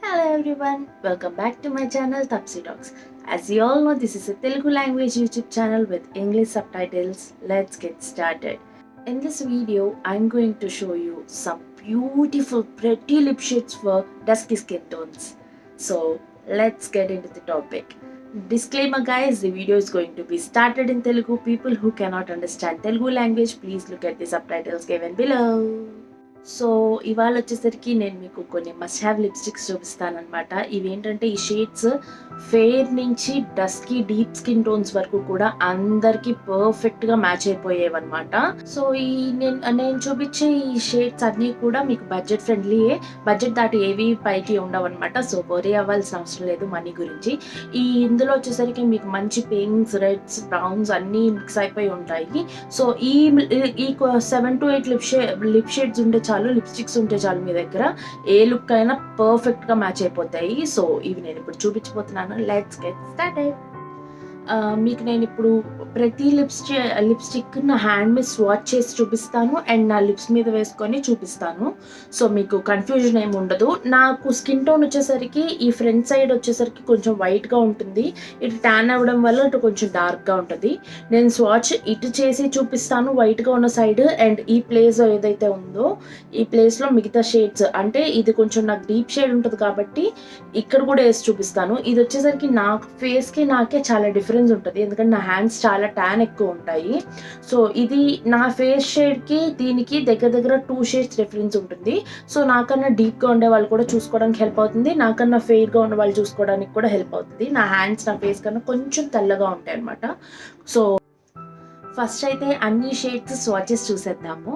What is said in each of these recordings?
Hello everyone, welcome back to my channel Tapsi Talks. As you all know, this is a Telugu language YouTube channel with English subtitles. Let's get started. In this video, I'm going to show you some beautiful pretty lip shades for dusky skin tones. So let's get into the topic. Disclaimer guys, the video is going to be started in Telugu. People who cannot understand Telugu language, please look at the subtitles given below. So ఇవాళ వచ్చేసరికి నేను మీకు కొన్ని must have lipsticks చూపిస్తాను అనమాట. ఇవేంటంటే ఈ shades fair నుంచి డస్కీ డీప్ స్కిన్ టోన్స్ వరకు కూడా అందరికి పర్ఫెక్ట్ గా మ్యాచ్ అయిపోయేవన్నమాట. సో నేను చూపించే ఈ షేడ్స్ అన్ని కూడా మీకు బడ్జెట్ ఫ్రెండ్లీయే, బడ్జెట్ దాటి ఏవి పైకి ఉండవు అనమాట. సో వరీ అవ్వాల్సిన అవసరం లేదు మనీ గురించి. ఇందులో వచ్చేసరికి మీకు మంచి పింక్స్, రెడ్స్, బ్రౌన్స్ అన్నీ మిక్స్ అయిపోయి ఉంటాయి. సో ఈ 7 to 8 లిప్ షేడ్స్ ఉంటే చాలు, లిప్స్టిక్స్ ఉంటే చాలు మీ దగ్గర ఏ లుక్ అయినా పర్ఫెక్ట్ గా మ్యాచ్ అయిపోతాయి. సో ఇవి నేను ఇప్పుడు చూపించబోతున్నాను. Let's get started. మీకు నేను ఇప్పుడు ప్రతి లిప్స్టిక్ నా హ్యాండ్ మీద స్వాచ్ చేసి చూపిస్తాను అండ్ నా లిప్స్ మీద వేసుకొని చూపిస్తాను. సో మీకు కన్ఫ్యూజన్ ఏమి ఉండదు. నాకు స్కిన్ టోన్ వచ్చేసరికి ఈ ఫ్రంట్ సైడ్ వచ్చేసరికి కొంచెం వైట్గా ఉంటుంది, ఇటు ట్యాన్ అవ్వడం వల్ల ఇటు కొంచెం డార్క్గా ఉంటుంది. నేను స్వాచ్ ఇటు చేసి చూపిస్తాను వైట్గా ఉన్న సైడ్, అండ్ ఈ ప్లేస్ ఏదైతే ఉందో ఈ ప్లేస్లో మిగతా షేడ్స్, అంటే ఇది కొంచెం నాకు డీప్ షేడ్ ఉంటుంది కాబట్టి ఇక్కడ కూడా వేసి చూపిస్తాను. ఇది వచ్చేసరికి నా ఫేస్కి నాకే చాలా డిఫరెన్స్ ఉంటుంది, ఎందుకంటే నా హ్యాండ్స్ చాలా ట్యాన్ ఎక్కువ ఉంటాయి. సో ఇది నా ఫేస్ షేడ్కి దీనికి దగ్గర 2 షేడ్స్ డిఫరెన్స్ ఉంటుంది. సో నాకన్నా డీప్గా ఉండే వాళ్ళు కూడా చూసుకోవడానికి హెల్ప్ అవుతుంది, నాకన్నా ఫెయిర్గా ఉన్న వాళ్ళు చూసుకోవడానికి కూడా హెల్ప్ అవుతుంది. నా హ్యాండ్స్ నా ఫేస్ కన్నా కొంచెం తెల్లగా ఉంటాయి అనమాట. సో ఫస్ట్ అయితే అన్ని షేడ్స్ స్వాచెస్ చూసేద్దాము.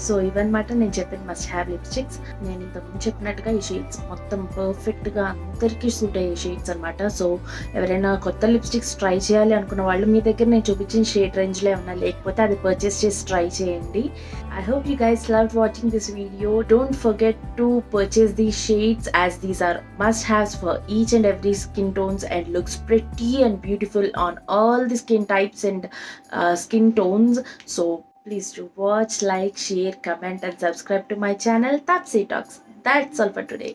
సో ఇవన్నమాట నేను చెప్పిన మస్ట్ హ్యావ్ లిప్స్టిక్స్. నేను ఇంతకుముందు చెప్పినట్టుగా ఈ షేడ్స్ మొత్తం పర్ఫెక్ట్గా అందరికీ సూట్ అయ్యే షేడ్స్ అనమాట. సో ఎవరైనా కొత్త లిప్స్టిక్స్ ట్రై చేయాలి అనుకున్న వాళ్ళు మీ దగ్గర నేను చూపించిన షేడ్ రేంజ్లో ఏమన్నా లేకపోతే అది పర్చేస్ చేసి ట్రై చేయండి. I hope you guys loved watching this video. Don't forget to purchase these shades as these are must-haves for each and every skin tones and looks pretty and beautiful on all the skin types and skin tones. So please do watch, like, share, comment and subscribe to my channel Tapsi Talks. That's all for today.